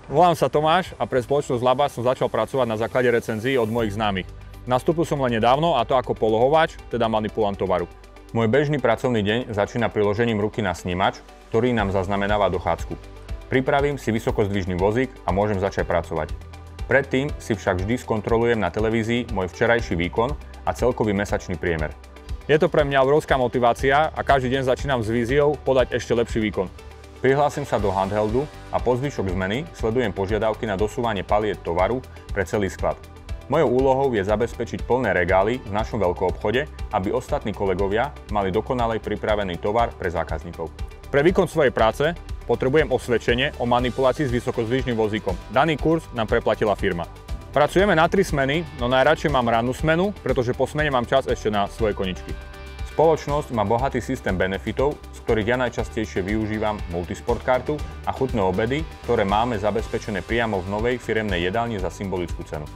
Volám sa Tomáš a pre spoločnosť Laba som začal pracovať na základe recenzií od mojich známych. Nastúpil som len nedávno, a to ako polohovač, teda manipulant tovaru. Môj bežný pracovný deň začína priložením ruky na snímač, ktorý nám zaznamenáva dochádzku. Pripravím si vysokozdvižný vozík a môžem začať pracovať. Predtým si však vždy skontrolujem na televízii môj včerajší výkon a celkový mesačný priemer. Je to pre mňa obrovská motivácia a každý deň začínam s víziou podať ešte lepší výkon. Prihlásim sa do handheldu a po zvyšok zmeny sledujem požiadavky na dosúvanie paliet tovaru pre celý sklad. Mojou úlohou je zabezpečiť plné regály v našom veľkoobchode, aby ostatní kolegovia mali dokonale pripravený tovar pre zákazníkov. Pre výkon svojej práce potrebujem osvedčenie o manipulácii s vysokozdvižným vozíkom. Daný kurz nám preplatila firma. Pracujeme na 3 smeny, no najradšej mám rannú smenu, pretože po smene mám čas ešte na svoje koničky. Spoločnosť má bohatý systém benefitov, z ktorých ja najčastejšie využívam multisport kartu a chutné obedy, ktoré máme zabezpečené priamo v novej firemnej jedálni za symbolickú cenu.